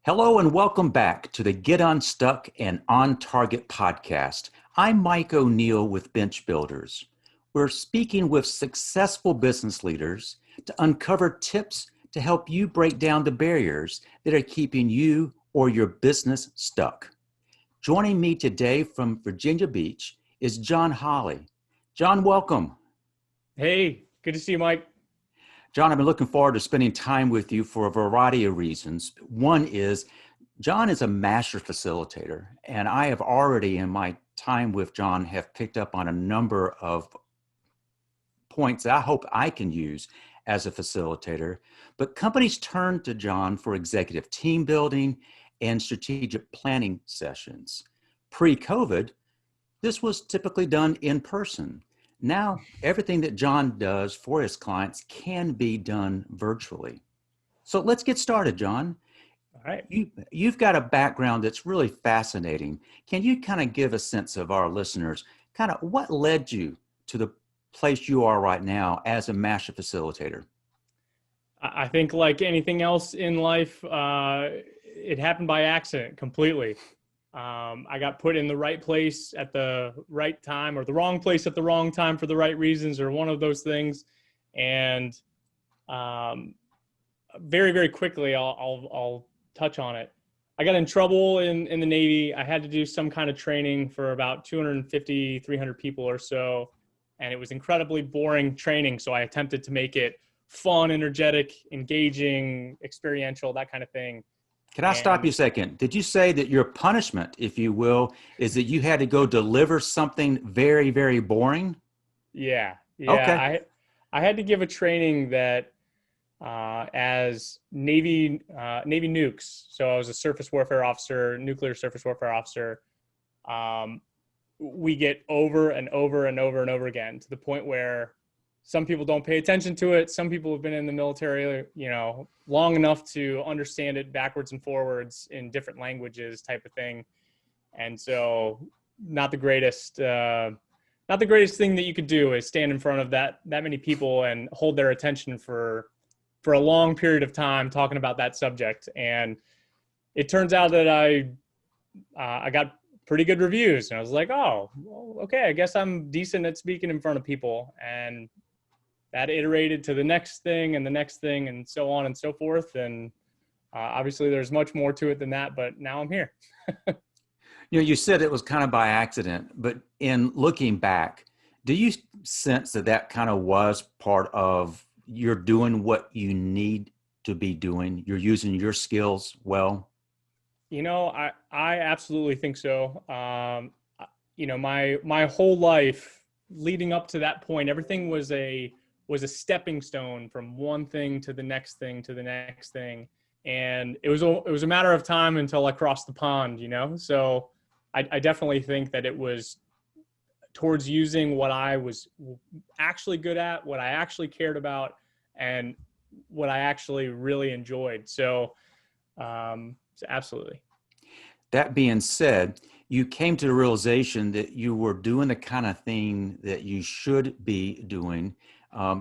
Hello and welcome back to the Get Unstuck and On Target podcast. I'm Mike O'Neill with Bench Builders. We're speaking with successful business leaders to uncover tips to help you break down the barriers that are keeping you or your business stuck. Joining me today from Virginia Beach is John Hawley. John, welcome. Hey, good to see you, Mike. John, I've been looking forward to spending time with you for a variety of reasons. One is John is a master facilitator, and I have already in my time with John have picked up on a number of points that I hope I can use as a facilitator. But companies turn to John for executive team building and strategic planning sessions. Pre-COVID, this was typically done in person. Now, everything that John does for his clients can be done virtually. So let's get started, John. All right. You've got a background that's really fascinating. Can you kind of give a sense of our listeners, kind of what led you to the place you are right now as a master facilitator? I think like anything else in life, it happened by accident completely. I got put in the right place at the right time, or the wrong place at the wrong time for the right reasons, or one of those things. And very, very quickly, I'll touch on it. I got in trouble in the Navy. I had to do some kind of training for about 250, 300 people or so. And it was incredibly boring training. So I attempted to make it fun, energetic, engaging, experiential, that kind of thing. Can I stop you a second? Did you say that your punishment, if you will, is that you had to go deliver something very, very boring? Yeah. Okay. I had to give a training that as Navy nukes. So I was a surface warfare officer, nuclear surface warfare officer. We get over and over and over and over again to the point where some people don't pay attention to it. Some people have been in the military, long enough to understand it backwards and forwards in different languages type of thing. And so not the greatest thing that you could do is stand in front of that many people and hold their attention for a long period of time talking about that subject. And it turns out that I got pretty good reviews, and I was like, oh, well, okay, I guess I'm decent at speaking in front of people. And that iterated to the next thing and the next thing and so on and so forth. And obviously there's much more to it than that, but now I'm here. You said it was kind of by accident, but in looking back, do you sense that kind of was part of you're doing what you need to be doing? You're using your skills well? I absolutely think so. My whole life leading up to that point, everything was a stepping stone from one thing to the next thing to the next thing. And it was a matter of time until I crossed the pond, So I definitely think that it was towards using what I was actually good at, what I actually cared about, and what I actually really enjoyed. So absolutely. That being said, you came to the realization that you were doing the kind of thing that you should be doing.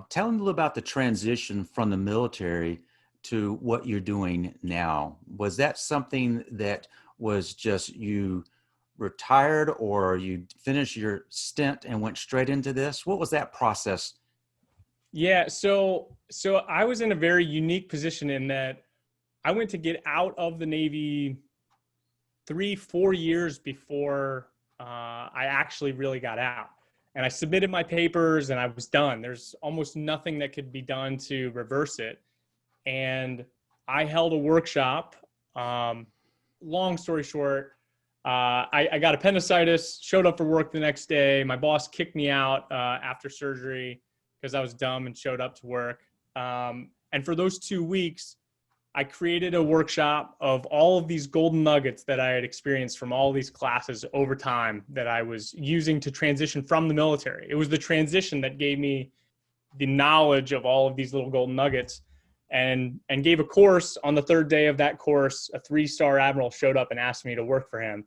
Tell me a little about the transition from the military to what you're doing now. Was that something that was just you retired, or you finished your stint and went straight into this? What was that process? Yeah, so I was in a very unique position in that I went to get out of the Navy 3-4 years before I actually really got out. And I submitted my papers and I was done. There's almost nothing that could be done to reverse it. And I held a workshop. Long story short, I got appendicitis, showed up for work the next day. My boss kicked me out after surgery because I was dumb and showed up to work. And for those 2 weeks, I created a workshop of all of these golden nuggets that I had experienced from all these classes over time that I was using to transition from the military. It was the transition that gave me the knowledge of all of these little golden nuggets, and gave a course. On the third day of that course, a 3-star admiral showed up and asked me to work for him.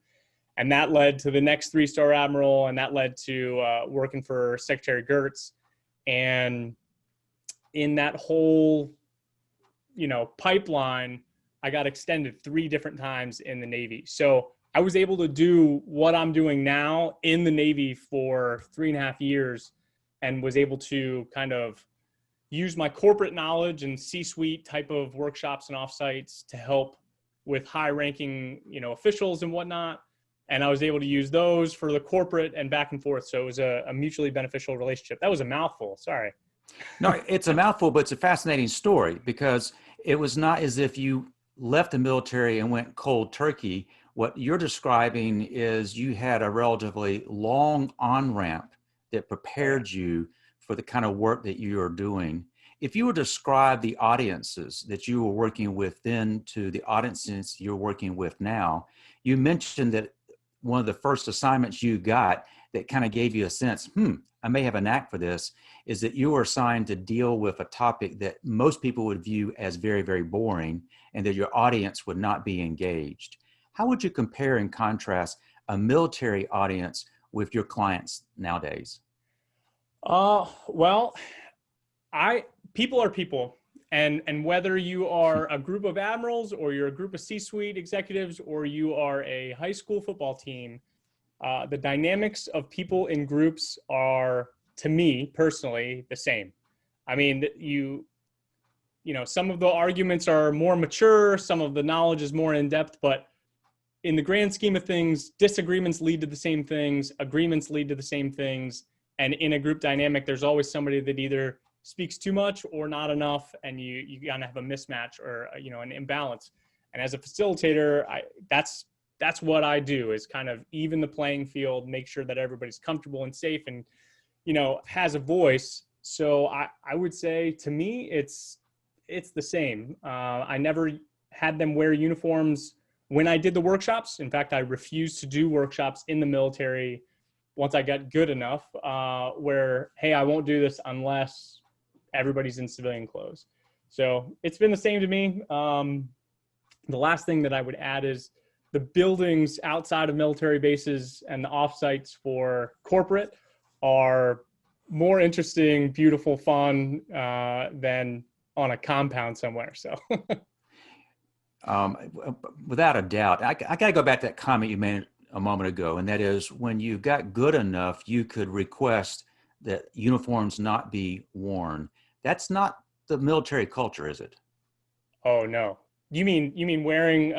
And that led to the next 3-star admiral, and that led to working for Secretary Gertz. And in that whole pipeline, I got extended 3 different times in the Navy. So I was able to do what I'm doing now in the Navy for 3.5 years, and was able to kind of use my corporate knowledge and C-suite type of workshops and offsites to help with high-ranking, officials and whatnot. And I was able to use those for the corporate and back and forth. So it was a mutually beneficial relationship. That was a mouthful. Sorry. No, it's a mouthful, but it's a fascinating story because it was not as if you left the military and went cold turkey. What you're describing is you had a relatively long on-ramp that prepared you for the kind of work that you are doing. If you were to describe the audiences that you were working with then to the audiences you're working with now, you mentioned that one of the first assignments you got that kind of gave you a sense, I may have a knack for this, is that you were assigned to deal with a topic that most people would view as very, very boring and that your audience would not be engaged. How would you compare and contrast a military audience with your clients nowadays? Well, people are people. And whether you are a group of admirals or you're a group of C-suite executives or you are a high school football team, the dynamics of people in groups are, to me personally, the same. I mean, some of the arguments are more mature, some of the knowledge is more in depth, but in the grand scheme of things, disagreements lead to the same things, agreements lead to the same things. And in a group dynamic, there's always somebody that either speaks too much or not enough, and you gotta have a mismatch or an imbalance. And as a facilitator, that's what I do, is kind of even the playing field, make sure that everybody's comfortable and safe and has a voice. So I would say, to me, it's the same. I never had them wear uniforms when I did the workshops. In fact, I refused to do workshops in the military once I got good enough, where, hey, I won't do this unless everybody's in civilian clothes. So it's been the same to me. The last thing that I would add is the buildings outside of military bases and the offsites for corporate are more interesting, beautiful, fun than on a compound somewhere. So without a doubt, I got to go back to that comment you made a moment ago, and that is when you got good enough, you could request that uniforms not be worn. That's not the military culture, is it? Oh no. You mean wearing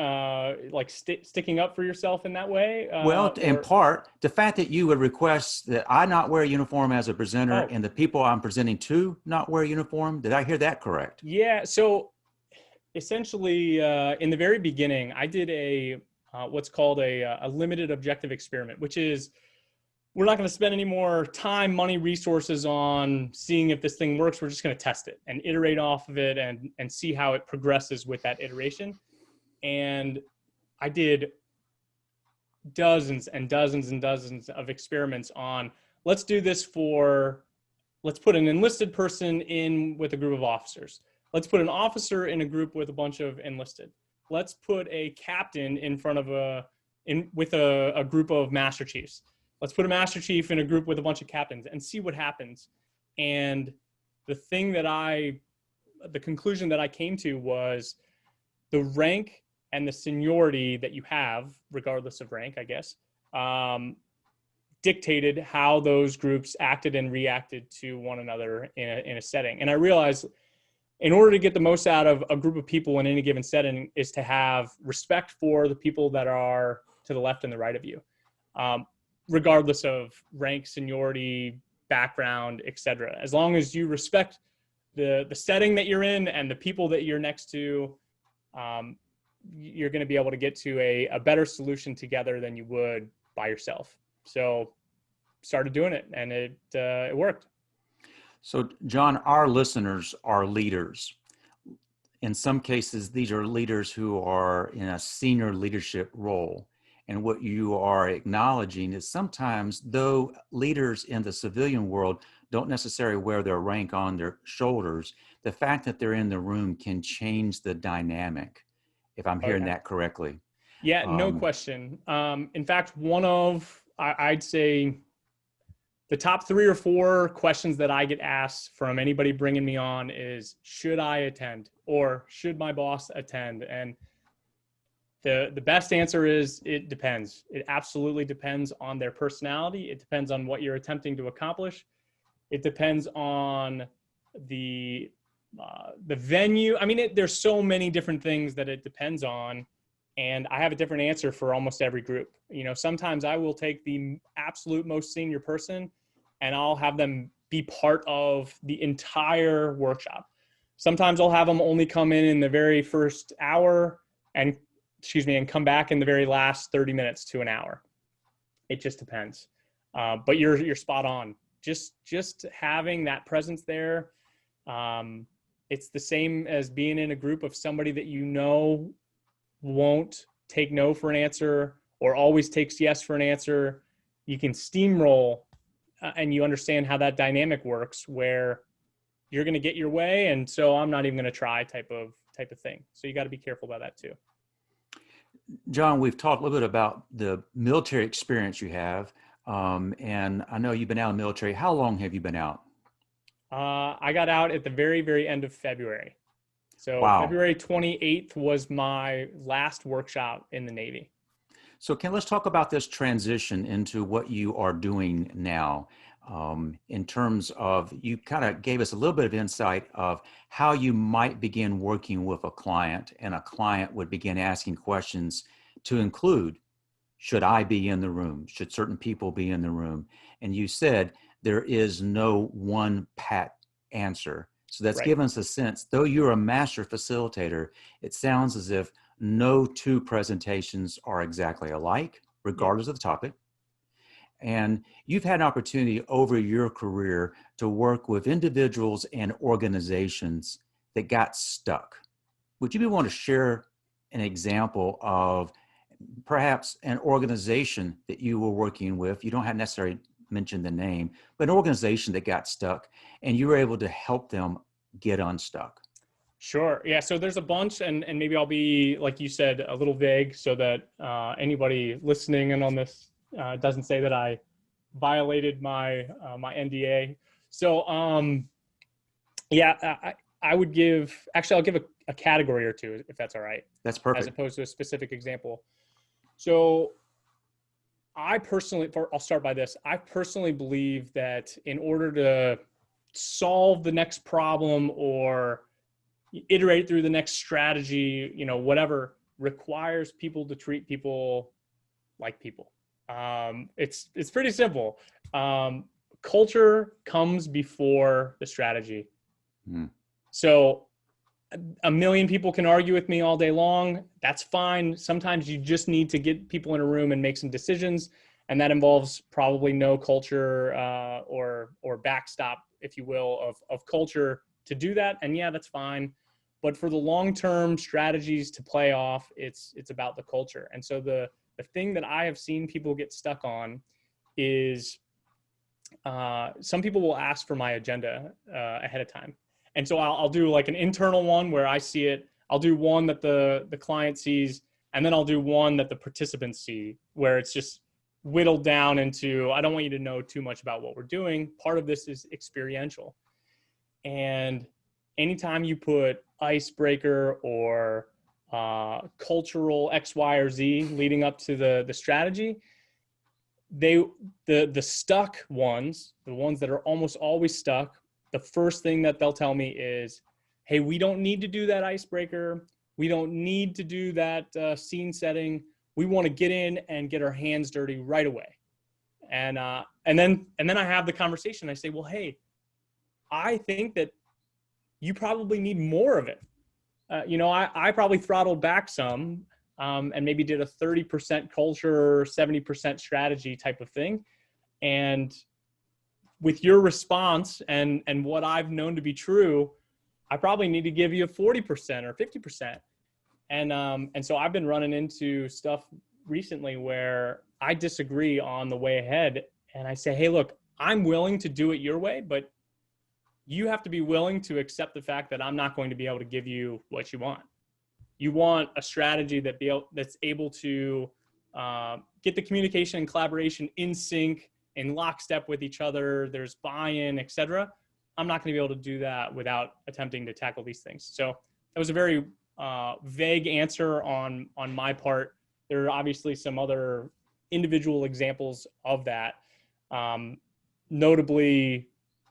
sticking up for yourself in that way? Well, in part, the fact that you would request that I not wear a uniform as a presenter and the people I'm presenting to not wear a uniform, did I hear that correct? Yeah. So essentially, in the very beginning, I did what's called a limited objective experiment, which is, we're not going to spend any more time, money, resources on seeing if this thing works. We're just going to test it and iterate off of it and see how it progresses with that iteration. And I did dozens and dozens and dozens of experiments on, let's do this let's put an enlisted person in with a group of officers. Let's put an officer in a group with a bunch of enlisted. Let's put a captain in front of with a group of master chiefs. Let's put a master chief in a group with a bunch of captains and see what happens. And the conclusion that I came to was the rank and the seniority that you have, regardless of rank, I guess, dictated how those groups acted and reacted to one another in a setting. And I realized, in order to get the most out of a group of people in any given setting, is to have respect for the people that are to the left and the right of you. Regardless of rank, seniority, background, etc. As long as you respect the setting that you're in and the people that you're next to, you're going to be able to get to a better solution together than you would by yourself. So started doing it, and it worked. So John, our listeners are leaders. In some cases, these are leaders who are in a senior leadership role. And what you are acknowledging is sometimes, though leaders in the civilian world don't necessarily wear their rank on their shoulders, the fact that they're in the room can change the dynamic, if I'm hearing that correctly. Yeah, no question. In fact, I'd say the top 3 or 4 questions that I get asked from anybody bringing me on is, should I attend, or should my boss attend? And The best answer is it depends. It absolutely depends on their personality. It depends on what you're attempting to accomplish. It depends on the venue. I mean, there's so many different things that it depends on, and I have a different answer for almost every group. You know, sometimes I will take the absolute most senior person, and I'll have them be part of the entire workshop. Sometimes I'll have them only come in the very first hour and come back in the very last 30 minutes to an hour. It just depends. But you're spot on. Just having that presence there. It's the same as being in a group of somebody that you know won't take no for an answer or always takes yes for an answer. You can steamroll and you understand how that dynamic works where you're going to get your way. And so I'm not even going to try type of thing. So you got to be careful about that too. John, we've talked a little bit about the military experience you have. And I know you've been out in the military. How long have you been out? I got out at the very, very end of February. So wow. February 28th was my last workshop in the Navy. So let's talk about this transition into what you are doing now. In terms of, you kind of gave us a little bit of insight of how you might begin working with a client, and a client would begin asking questions to include, should I be in the room? Should certain people be in the room? And you said there is no one pat answer. So that's given us a sense, though you're a master facilitator, it sounds as if no two presentations are exactly alike, regardless of the topic. And you've had an opportunity over your career to work with individuals and organizations that got stuck. Would you be willing to share an example of perhaps an organization that you were working with? You don't have necessarily mention the name, but an organization that got stuck and you were able to help them get unstuck. Sure. Yeah. So there's a bunch, and maybe I'll be, like you said, a little vague so that anybody listening in on this doesn't say that I violated my my NDA. So I would give, actually, I'll give a category or two if that's all right. That's perfect. As opposed to a specific example. So I'll start by this. I personally believe that in order to solve the next problem or iterate through the next strategy, whatever, requires people to treat people like people. It's pretty simple. Culture comes before the strategy. So a million people can argue with me all day long. That's fine. Sometimes you just need to get people in a room and make some decisions. And that involves probably no culture or backstop, if you will, of culture to do that. And yeah, that's fine. But for the long-term strategies to play off, it's about the culture. And so the thing that I have seen people get stuck on is some people will ask for my agenda ahead of time. And so I'll do like an internal one where I see it. I'll do one that the client sees, and then I'll do one that the participants see, where it's just whittled down into, I don't want you to know too much about what we're doing. Part of this is experiential. And anytime you put icebreaker or cultural X, Y, or Z leading up to the strategy, the stuck ones, the ones that are almost always stuck, the first thing that they'll tell me is, hey, we don't need to do that icebreaker. We don't need to do that scene setting. We want to get in and get our hands dirty right away. And then I have the conversation. I say, well, hey, I think that you probably need more of it. I probably throttled back some and maybe did a 30% culture, 70% strategy type of thing. And with your response and what I've known to be true, I probably need to give you a 40% or 50%. And so I've been running into stuff recently where I disagree on the way ahead. And I say, hey, look, I'm willing to do it your way, but you have to be willing to accept the fact that I'm not going to be able to give you what you want. You want a strategy that's able to get the communication and collaboration in sync, in lockstep with each other, there's buy-in, et cetera. I'm not going to be able to do that without attempting to tackle these things. So that was a very vague answer on my part. There are obviously some other individual examples of that, notably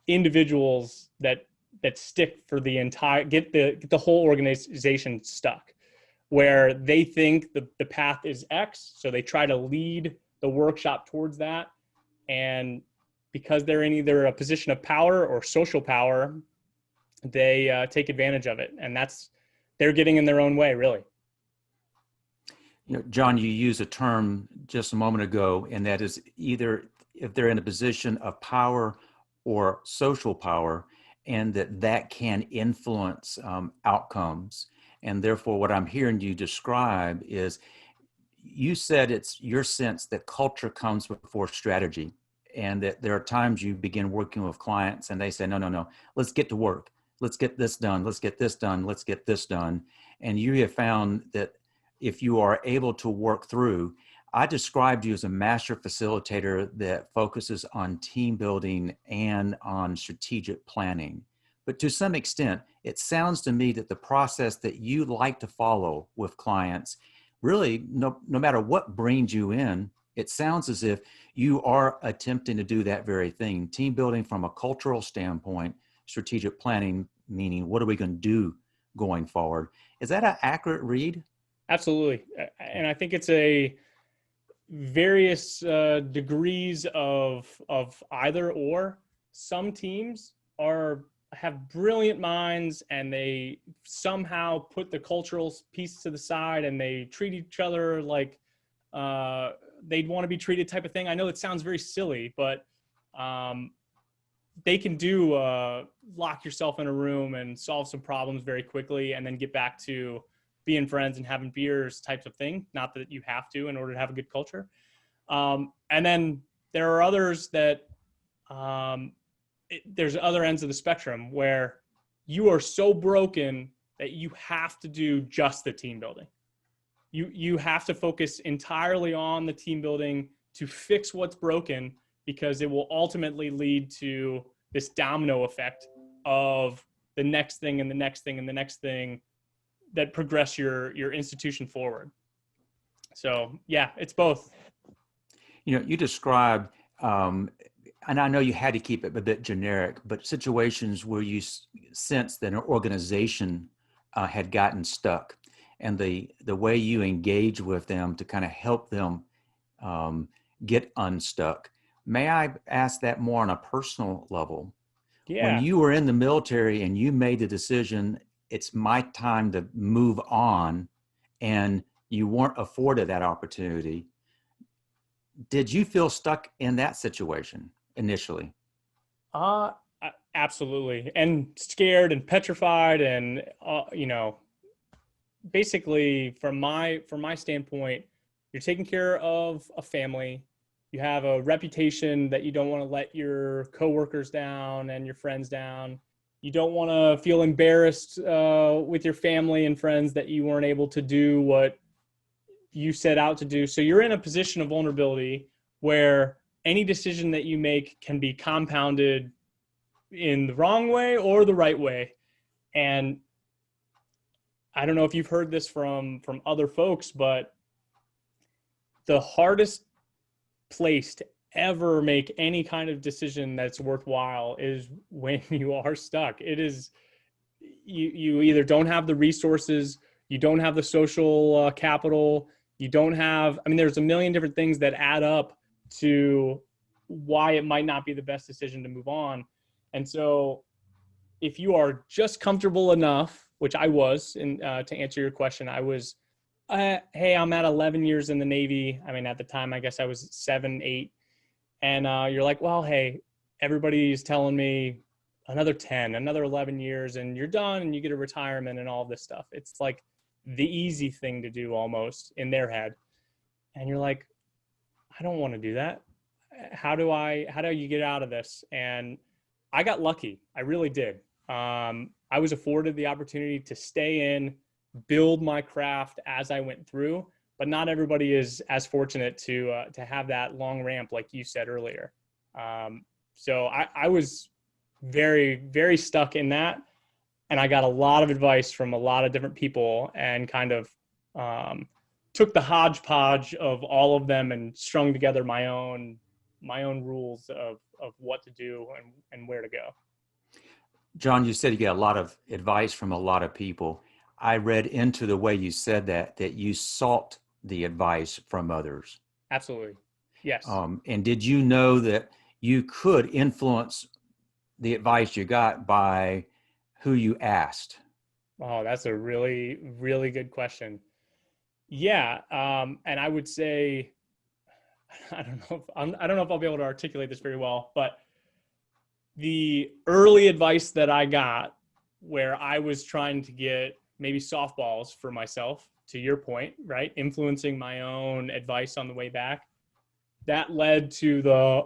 individuals that stick for the entire get the whole organization stuck, where they think the path is X, so they try to lead the workshop towards that, and because they're in either a position of power or social power, they take advantage of it, and they're getting in their own way, really. You know, John, you used a term just a moment ago, and that is either if they're in a position of power or social power, and that can influence outcomes. And therefore, what I'm hearing you describe is, you said it's your sense that culture comes before strategy, and that there are times you begin working with clients and they say, no, no, no, let's get to work. Let's get this done. Let's get this done. Let's get this done. And you have found that if you are able to work through, I described you as a master facilitator that focuses on team building and on strategic planning. But to some extent, it sounds to me that the process that you like to follow with clients, really, no matter what brings you in, it sounds as if you are attempting to do that very thing. Team building from a cultural standpoint, strategic planning, meaning what are we going to do going forward? Is that an accurate read? Absolutely. And I think it's a various degrees of either or. Some teams have brilliant minds, and they somehow put the cultural piece to the side, and they treat each other like they'd want to be treated type of thing. I know it sounds very silly, but they can do lock yourself in a room and solve some problems very quickly, and then get back to being friends and having beers types of thing. Not that you have to in order to have a good culture. And then there are others that there's other ends of the spectrum where you are so broken that you have to do just the team building. You have to focus entirely on the team building to fix what's broken, because it will ultimately lead to this domino effect of the next thing and the next thing and the next thing that progress your institution forward. So yeah, it's both. You know, you described, and I know you had to keep it a bit generic, but situations where you sense that an organization had gotten stuck, and the way you engage with them to kind of help them get unstuck. May I ask that more on a personal level? Yeah. When you were in the military and you made the decision, it's my time to move on, and you weren't afforded that opportunity, did you feel stuck in that situation initially? Absolutely. And scared and petrified, and basically from my standpoint, you're taking care of a family. You have a reputation that you don't want to let your coworkers down and your friends down. You don't want to feel embarrassed with your family and friends that you weren't able to do what you set out to do. So you're in a position of vulnerability where any decision that you make can be compounded in the wrong way or the right way. And I don't know if you've heard this from other folks, but the hardest place to ever make any kind of decision that's worthwhile is when you are stuck. It is, you either don't have the resources, you don't have the social capital, you don't have, there's a million different things that add up to why it might not be the best decision to move on. And so if you are just comfortable enough, which I was, and to answer your question, I was, hey, I'm at 11 years in the Navy. At the time, I guess I was 7, 8. And you're like, well, hey, everybody's telling me another 10, another 11 years, and you're done and you get a retirement and all this stuff. It's like the easy thing to do almost in their head. And you're like, I don't want to do that. How do you get out of this? And I got lucky. I really did. I was afforded the opportunity to stay in, build my craft as I went through, but not everybody is as fortunate to have that long ramp, like you said earlier. So I was very, very stuck in that. and I got a lot of advice from a lot of different people, and kind of took the hodgepodge of all of them and strung together my own rules of what to do and where to go. John, you said you get a lot of advice from a lot of people. I read into the way you said that you sought the advice from others. Absolutely. Yes. And did you know that you could influence the advice you got by who you asked? Oh, that's a really, really good question. Yeah. And I would say, I don't know if I'll be able to articulate this very well, but the early advice that I got, where I was trying to get maybe softballs for myself, to your point, right? Influencing my own advice on the way back, that led to the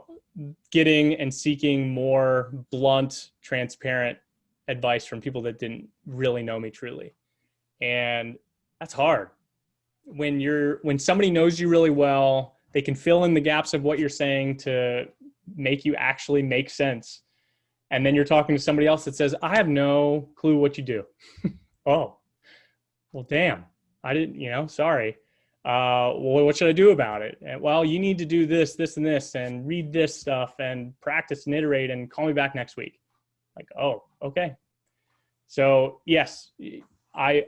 getting and seeking more blunt, transparent advice from people that didn't really know me truly. And that's hard. When somebody knows you really well, they can fill in the gaps of what you're saying to make you actually make sense. And then you're talking to somebody else that says, I have no clue what you do. Oh, well, damn, I didn't, sorry. Well, what should I do about it? And, well, you need to do this, this, and this, and read this stuff and practice and iterate and call me back next week. Like, oh, okay. So yes, I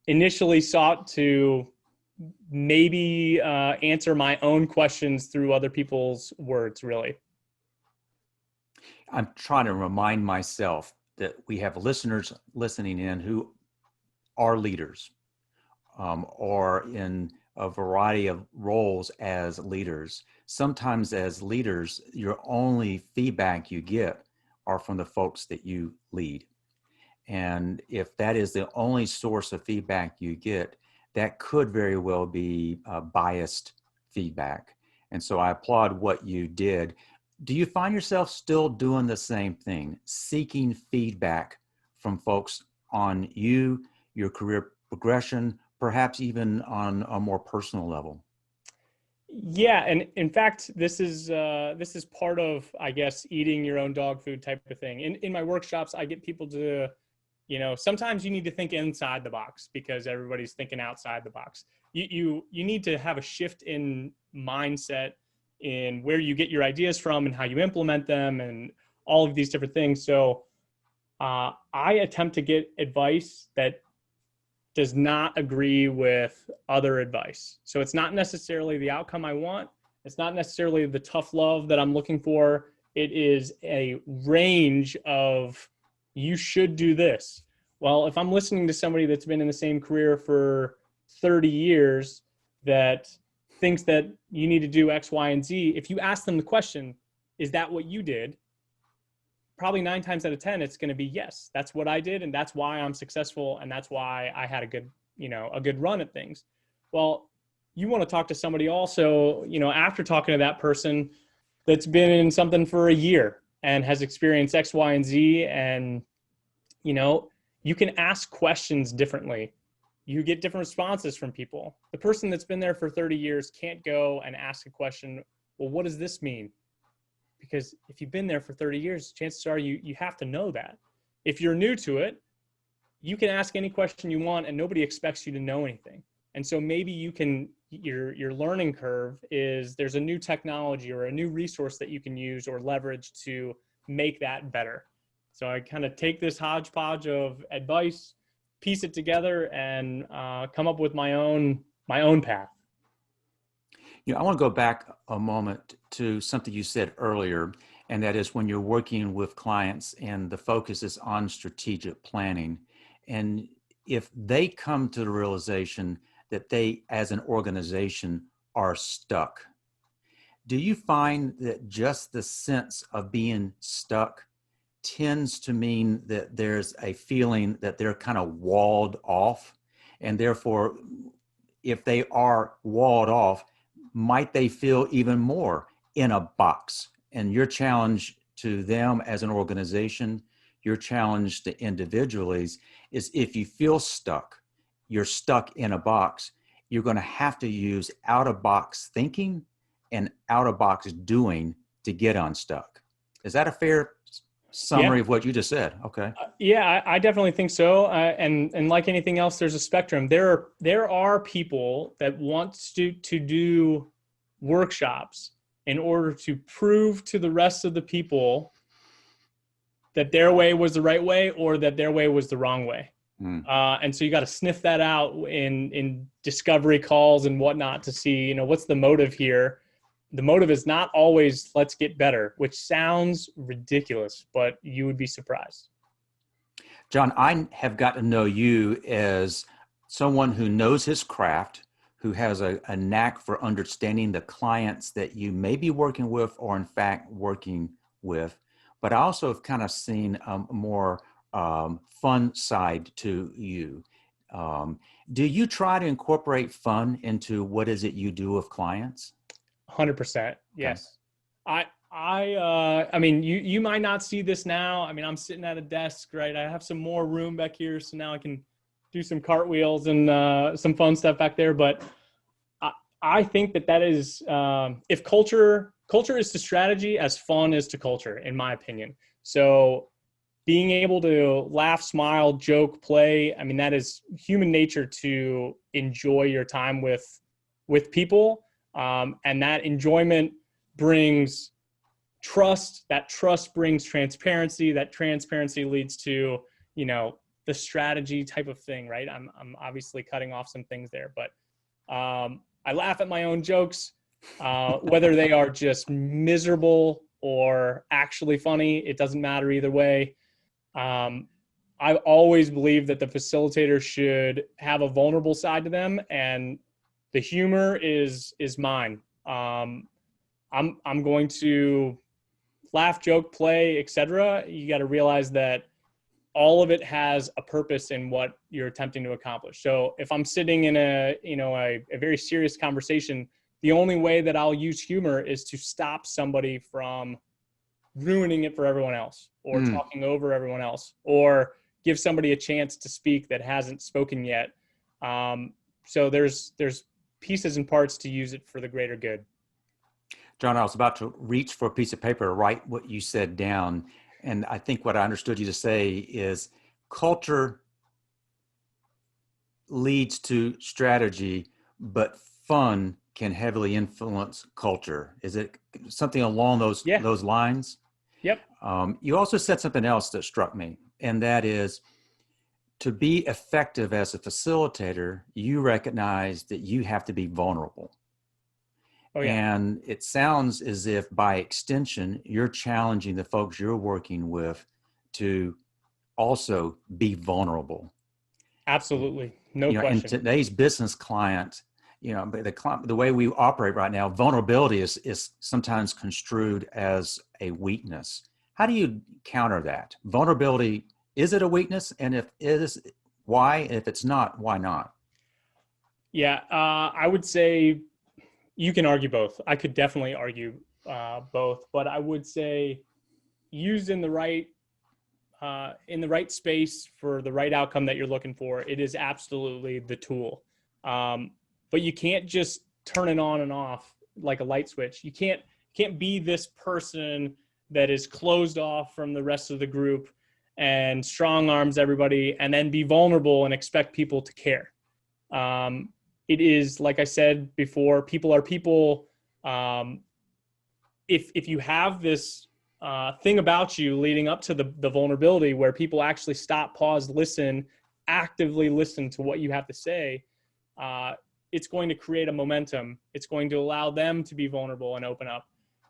initially sought to maybe answer my own questions through other people's words, really. I'm trying to remind myself that we have listeners listening in who are leaders, or in a variety of roles as leaders. Sometimes as leaders, your only feedback you get are from the folks that you lead. And if that is the only source of feedback you get, that could very well be biased feedback. And so I applaud what you did. Do you find yourself still doing the same thing, seeking feedback from folks on you, your career progression, perhaps even on a more personal level? Yeah, and in fact, this is part of, I guess, eating your own dog food type of thing. In my workshops, I get people to, sometimes you need to think inside the box because everybody's thinking outside the box. You need to have a shift in mindset in where you get your ideas from and how you implement them and all of these different things. So I attempt to get advice that does not agree with other advice. So it's not necessarily the outcome I want. It's not necessarily the tough love that I'm looking for. It is a range of, you should do this. Well, if I'm listening to somebody that's been in the same career for 30 years that thinks that you need to do X, Y, and Z, if you ask them the question, is that what you did? Probably 9 times out of 10, it's going to be yes, that's what I did. And that's why I'm successful. And that's why I had a good run at things. Well, you want to talk to somebody also, after talking to that person that's been in something for a year and has experienced X, Y, and Z. And, you can ask questions differently. You get different responses from people. The person that's been there for 30 years can't go and ask a question, well, what does this mean? Because if you've been there for 30 years, chances are you have to know that. If you're new to it, you can ask any question you want and nobody expects you to know anything. And so maybe your learning curve is there's a new technology or a new resource that you can use or leverage to make that better. So I kind of take this hodgepodge of advice, piece it together, and come up with my own path. I want to go back a moment to something you said earlier, and that is when you're working with clients and the focus is on strategic planning. And if they come to the realization that they, as an organization, are stuck, do you find that just the sense of being stuck tends to mean that there's a feeling that they're kind of walled off? And therefore, if they are walled off, might they feel even more in a box? And your challenge to them as an organization, your challenge to individuals is, if you feel stuck, you're stuck in a box, you're going to have to use out-of-box thinking and out-of-box doing to get unstuck. Is that a fair Yeah. summary of what you just said. Okay. Yeah, I definitely think so. And like anything else, there's a spectrum. There are people that want to do workshops in order to prove to the rest of the people that their way was the right way or that their way was the wrong way. Mm. And so you got to sniff that out in discovery calls and whatnot to see, what's the motive here. The motive is not always let's get better, which sounds ridiculous, but you would be surprised. John, I have got to know you as someone who knows his craft, who has a knack for understanding the clients that you may be working with or in fact working with. But I also have kind of seen a more fun side to you. Do you try to incorporate fun into what is it you do with clients? 100%. Okay. Yes. I mean, you might not see this now. I mean, I'm sitting at a desk, right? I have some more room back here, so now I can do some cartwheels and some fun stuff back there. But I think that is, if culture is to strategy as fun is to culture, in my opinion. So being able to laugh, smile, joke, play, I mean, that is human nature to enjoy your time with people. And that enjoyment brings trust. That trust brings transparency. That transparency leads to, the strategy type of thing, right? I'm obviously cutting off some things there, but I laugh at my own jokes, whether they are just miserable or actually funny. It doesn't matter either way. I've always believed that the facilitator should have a vulnerable side to them, and the humor is mine. I'm going to laugh, joke, play, etc. You got to realize that all of it has a purpose in what you're attempting to accomplish. So if I'm sitting in a very serious conversation, the only way that I'll use humor is to stop somebody from ruining it for everyone else, or talking over everyone else, or give somebody a chance to speak that hasn't spoken yet. So there's pieces and parts to use it for the greater good. John, I was about to reach for a piece of paper to write what you said down. And I think what I understood you to say is culture leads to strategy, but fun can heavily influence culture. Is it something along those lines? Yep. You also said something else that struck me, and that is to be effective as a facilitator, you recognize that you have to be vulnerable. Oh, yeah. And it sounds as if by extension, you're challenging the folks you're working with to also be vulnerable. Absolutely. No In question. today's business client, the way we operate right now, vulnerability is sometimes construed as a weakness. How do you counter that? Vulnerability, is it a weakness? And if it is, why? If it's not, why not? Yeah. I would say you can argue both. I could definitely argue both, but I would say used in the right space for the right outcome that you're looking for, it is absolutely the tool. But you can't just turn it on and off like a light switch. You can't be this person that is closed off from the rest of the group and strong arms everybody and then be vulnerable and expect people to care. It is, like I said before, people are people. If you have this thing about you leading up to the vulnerability where people actually stop, pause, listen, actively listen to what you have to say, it's going to create a momentum. It's going to allow them to be vulnerable and open up.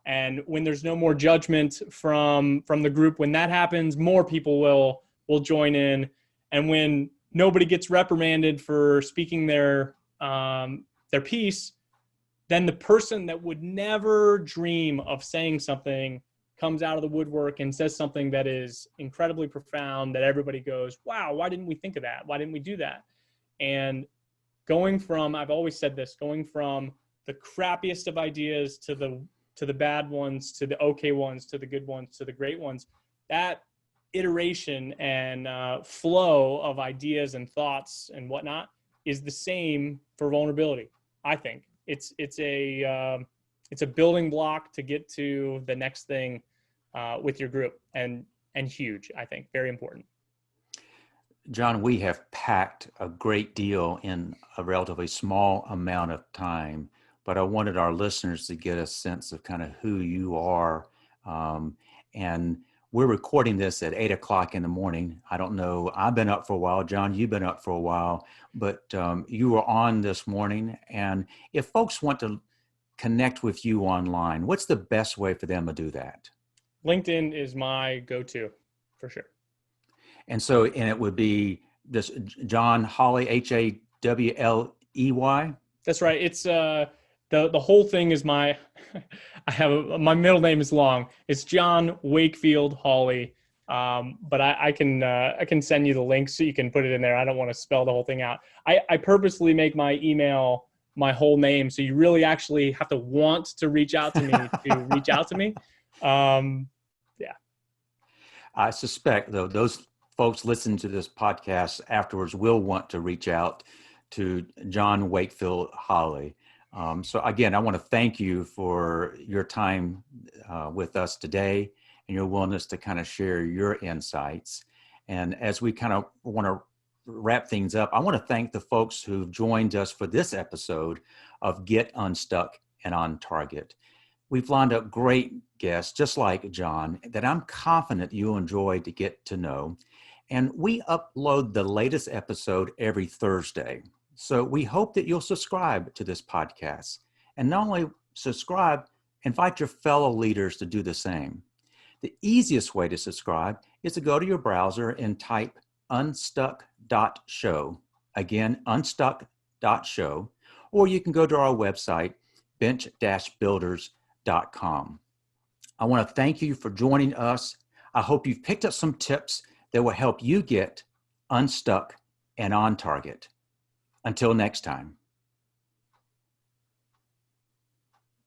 And when there's no more judgment from the group, when that happens, more people will join in. And when nobody gets reprimanded for speaking their piece, then the person that would never dream of saying something comes out of the woodwork and says something that is incredibly profound, that everybody goes, wow, why didn't we think of that? Why didn't we do that? And going from, I've always said this, going from the crappiest of ideas to the bad ones, to the okay ones, to the good ones, to the great ones, that iteration and flow of ideas and thoughts and whatnot is the same for vulnerability. I think it's a building block to get to the next thing with your group. And and huge, I think, very important. John, we have packed a great deal in a relatively small amount of time, but I wanted our listeners to get a sense of kind of who you are. And we're recording this at 8 o'clock in the morning. I don't know. I've been up for a while. John, you've been up for a while, but you were on this morning. And if folks want to connect with you online, what's the best way for them to do that? LinkedIn is my go-to for sure. And so, and it would be this John Hawley, Hawley. That's right. It's the whole thing is my my middle name is long. It's John Wakefield Hawley. But I can send you the link so you can put it in there. I don't want to spell the whole thing out. I purposely make my email my whole name, so you really actually have to want to reach out to me to reach out to me. Yeah. I suspect though those folks listening to this podcast afterwards will want to reach out to John Wakefield Hawley. So again, I want to thank you for your time with us today and your willingness to kind of share your insights. And as we kind of want to wrap things up, I want to thank the folks who've joined us for this episode of Get Unstuck and On Target. We've lined up great guests, just like John, that I'm confident you'll enjoy to get to know. And we upload the latest episode every Thursday. So we hope that you'll subscribe to this podcast. And not only subscribe, invite your fellow leaders to do the same. The easiest way to subscribe is to go to your browser and type unstuck.show. Again, unstuck.show. Or you can go to our website, bench-builders.com. I want to thank you for joining us. I hope you've picked up some tips that will help you get unstuck and on target. Until next time.